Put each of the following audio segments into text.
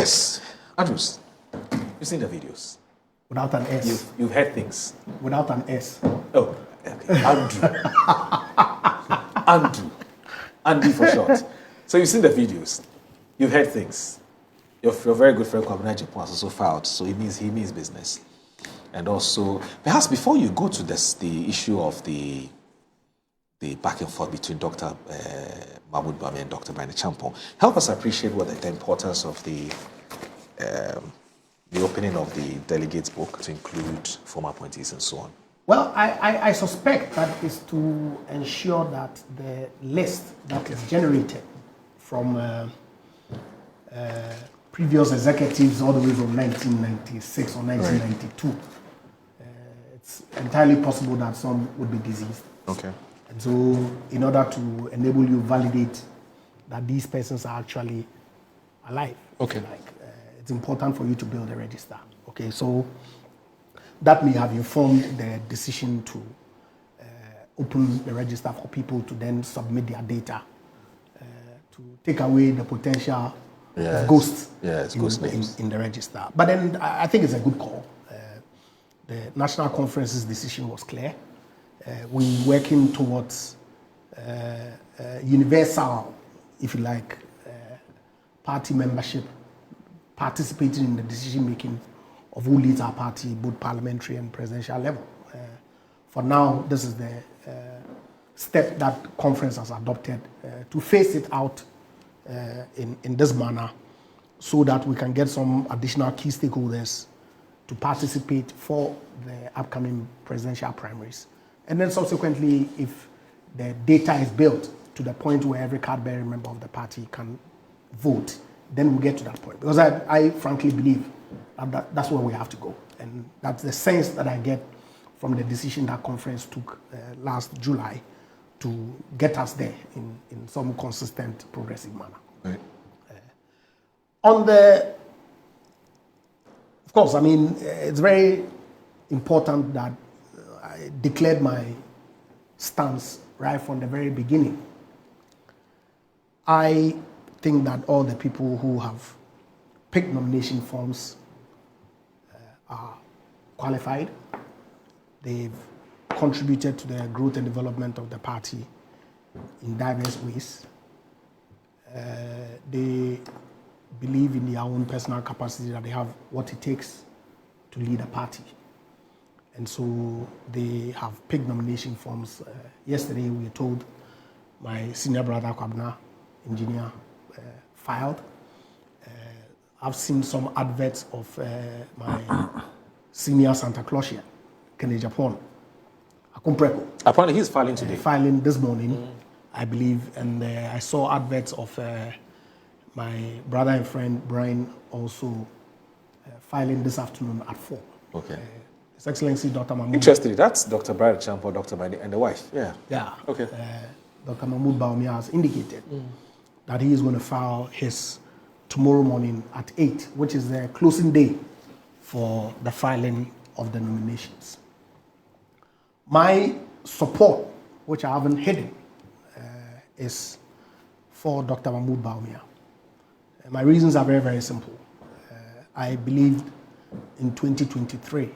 Yes, Andrews, you've seen the videos. Without an S. You've heard things. Without an S. Oh, okay. Andrew for short. So you've seen the videos. You've heard things. Your very good friend Agyapong has also filed, so he means business. And also, perhaps before you go to the issue of the back and forth between Dr. Bawumia and Dr. Bryan Acheampong, help us appreciate what the importance of the opening of the delegates book to include former appointees and so on. Well, I suspect that is to ensure that the list that is generated from previous executives all the way from 1996 or 1992, right. It's entirely possible that some would be deceased. Okay. And so in order to enable you validate that these persons are actually alive, okay. It's important for you to build a register. Okay, so that may have informed the decision to open the register for people to then submit their data to take away the potential ghosts in the register. But then I think it's a good call. The National Conference's decision was clear. We're working towards universal, if you like, party membership, participating in the decision-making of who leads our party, both parliamentary and presidential level. For now, this is the step that conference has adopted to phase it out in this manner so that we can get some additional key stakeholders to participate for the upcoming presidential primaries. And then subsequently, if the data is built to the point where every card-bearing member of the party can vote, then we'll get to that point. Because I frankly believe that's where we have to go. And that's the sense that I get from the decision that conference took last July to get us there in some consistent, progressive manner. Right. Of course, I mean, it's very important that I declared my stance right from the very beginning. I think that all the people who have picked nomination forms are qualified. They've contributed to the growth and development of the party in diverse ways. They believe in their own personal capacity that they have what it takes to lead a party. And so they have picked nomination forms. Yesterday we were told my senior brother, Kwabena, engineer, filed. I've seen some adverts of my senior Santa Clausia, Egyapa, Acheampong. Apparently he's filing today. Filing this morning, I believe. And I saw adverts of my brother and friend, Bryan, also filing this afternoon at 4. Okay. His Excellency Dr. Mahmoud. Interestingly, that's Dr. Bryan Acheampong, Dr. Bryan, and the wife. Yeah. Yeah. Okay. Dr. Mahmoud Bawumia has indicated that he is going to file his tomorrow morning at 8, which is the closing day for the filing of the nominations. My support, which I haven't hidden, is for Dr. Mahmoud Bawumia. My reasons are very, very simple. I believed in 2023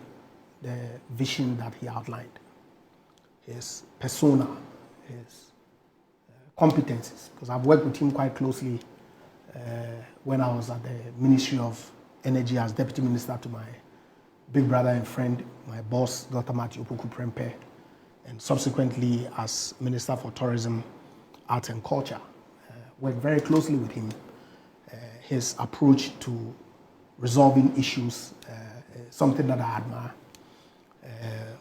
the vision that he outlined, his persona, his competencies, because I've worked with him quite closely when I was at the Ministry of Energy as Deputy Minister to my big brother and friend, my boss, Dr. Matthew Opoku-Prempeh, and subsequently as Minister for Tourism, Arts and Culture. Worked very closely with him. His approach to resolving issues, something that I admire.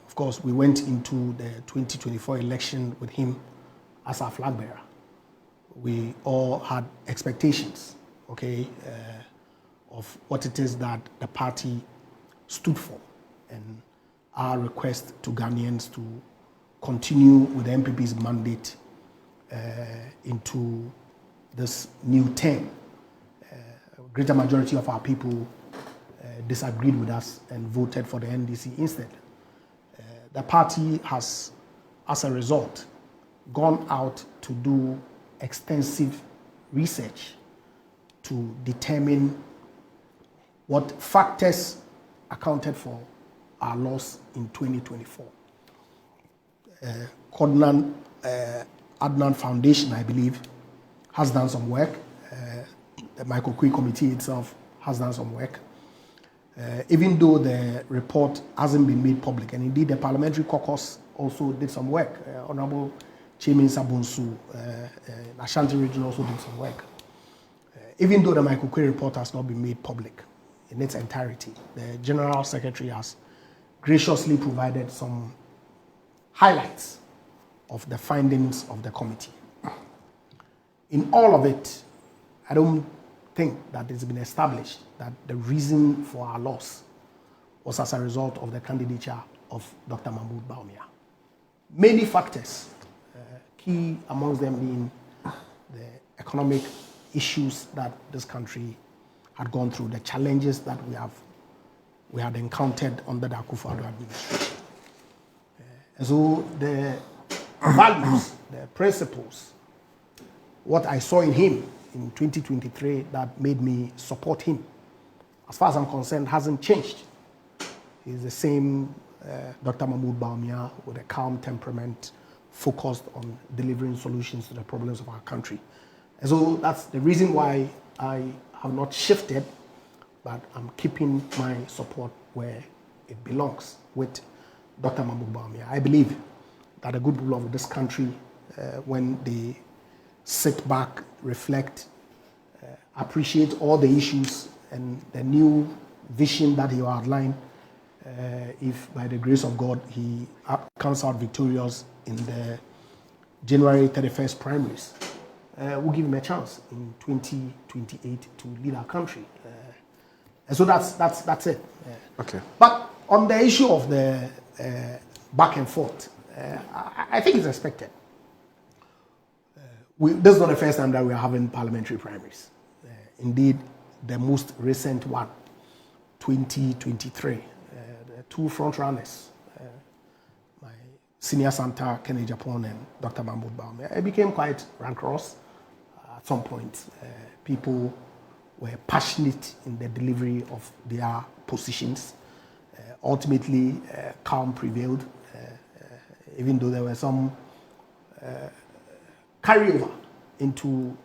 Of course, we went into the 2024 election with him as our flag bearer. We all had expectations, okay, of what it is that the party stood for, and our request to Ghanaians to continue with the NPP's mandate into this new term. A greater majority of our people disagreed with us and voted for the NDC instead. The party has, as a result, gone out to do extensive research to determine what factors accounted for our loss in 2024. Adnan Foundation, I believe, has done some work. The Michael Kui Committee itself has done some work. Even though the report hasn't been made public, and indeed the Parliamentary Caucus also did some work. Honorable Chairman Sabonsu, Ashanti Region also did some work. Even though the Michael Kui report has not been made public in its entirety, the General Secretary has graciously provided some highlights of the findings of the committee. In all of it, I don't think that it's been established that the reason for our loss was as a result of the candidature of Dr. Mahmoud Bawumia. Many factors, key amongst them being the economic issues that this country had gone through, the challenges that we had encountered under the Akufo-Addo administration. And so the values, the principles, what I saw in him in 2023 that made me support him, as far as I'm concerned, hasn't changed. He's the same Dr. Mahmoud Bawumia with a calm temperament, focused on delivering solutions to the problems of our country. And so that's the reason why I have not shifted, but I'm keeping my support where it belongs with Dr. Mahmoud Bawumia. I believe that the good people of this country, when they sit back, reflect, appreciate all the issues and the new vision that he outlined, if by the grace of God he comes out victorious in the January 31st primaries, we'll give him a chance in 2028 to lead our country. And so that's it. Okay. But on the issue of the back and forth, I think it's expected. This is not the first time that we are having parliamentary primaries. Indeed, the most recent one, 2023, the two front runners, my senior Santa, Ken Agyapong, and Dr. Mahmoud Bawumia, it became quite rancorous at some point. People were passionate in the delivery of their positions. Ultimately, calm prevailed, even though there were some carryover into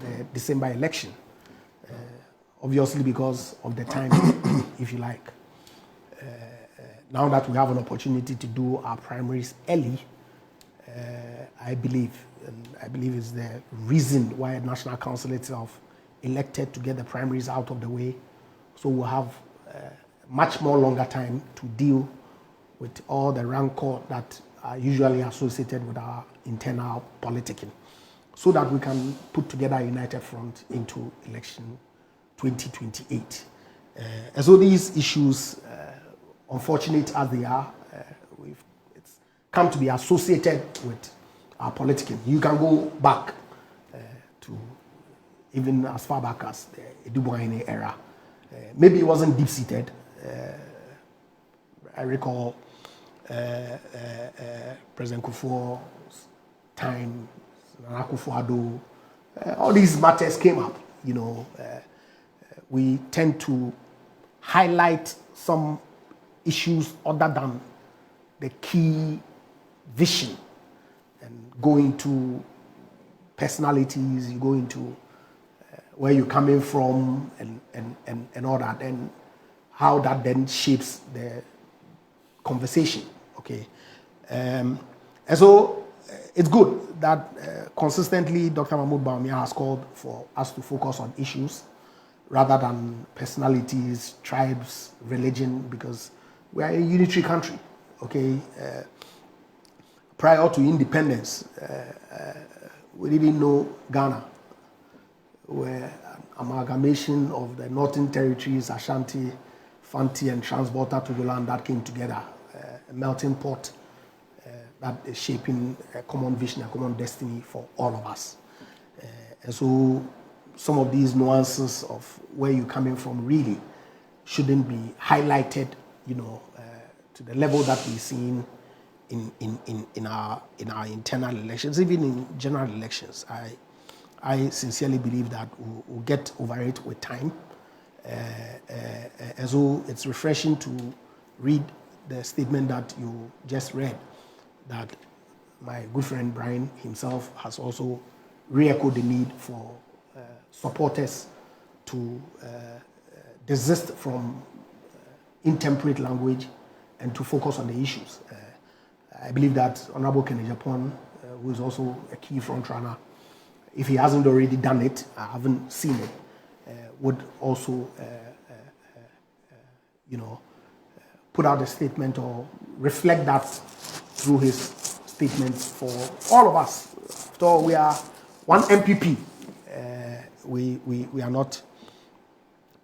the December election, obviously because of the time, if you like. Now that we have an opportunity to do our primaries early, I believe is the reason why the National Council itself elected to get the primaries out of the way, so we'll have much more longer time to deal with all the rancor that are usually associated with our internal politicking, so that we can put together a united front into election 2028. And so these issues, unfortunate as they are, it's come to be associated with our politicking. You can go back to even as far back as the Edubwine era. Maybe it wasn't deep-seated. I recall President Kufuor's time, Akufo-Addo, all these matters came up. We tend to highlight some issues other than the key vision and go into personalities, you go into where you're coming from and all that, and how that then shapes the conversation. Okay. And so it's good that consistently Dr. Mahmoud Bawumia has called for us to focus on issues rather than personalities, tribes, religion, because we are a unitary country. Okay. Prior to independence, we didn't know Ghana, where amalgamation of the northern territories, Ashanti, Fanti, and Transborder Togoland, that came together, a melting pot that is shaping a common vision, a common destiny for all of us. And so some of these nuances of where you're coming from really shouldn't be highlighted, to the level that we've seen in our internal elections, even in general elections. I sincerely believe that we'll get over it with time. And so it's refreshing to read the statement that you just read, that my good friend Bryan himself has also re-echoed the need for supporters to desist from intemperate language and to focus on the issues. I believe that Honorable Agyapong, who is also a key frontrunner, if he hasn't already done it, I haven't seen it, would also, put out a statement or reflect that through his statements for all of us. After all, we are one NPP. We are not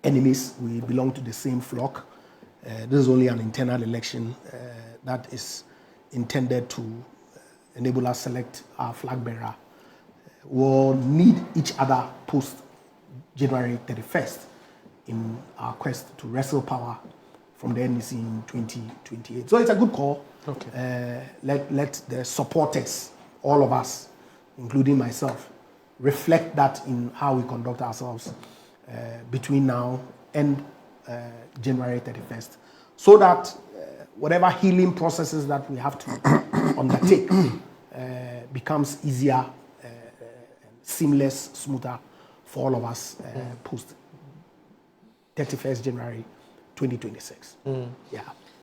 enemies. We belong to the same flock. This is only an internal election that is intended to enable us select our flag bearer. We'll need each other post January 31st in our quest to wrestle power from the NDC in 2028. So it's a good call. Okay. Let the supporters, all of us, including myself, reflect that in how we conduct ourselves between now and January 31st, so that whatever healing processes that we have to undertake becomes easier, seamless, smoother for all of us post 31st January 2026. Yeah.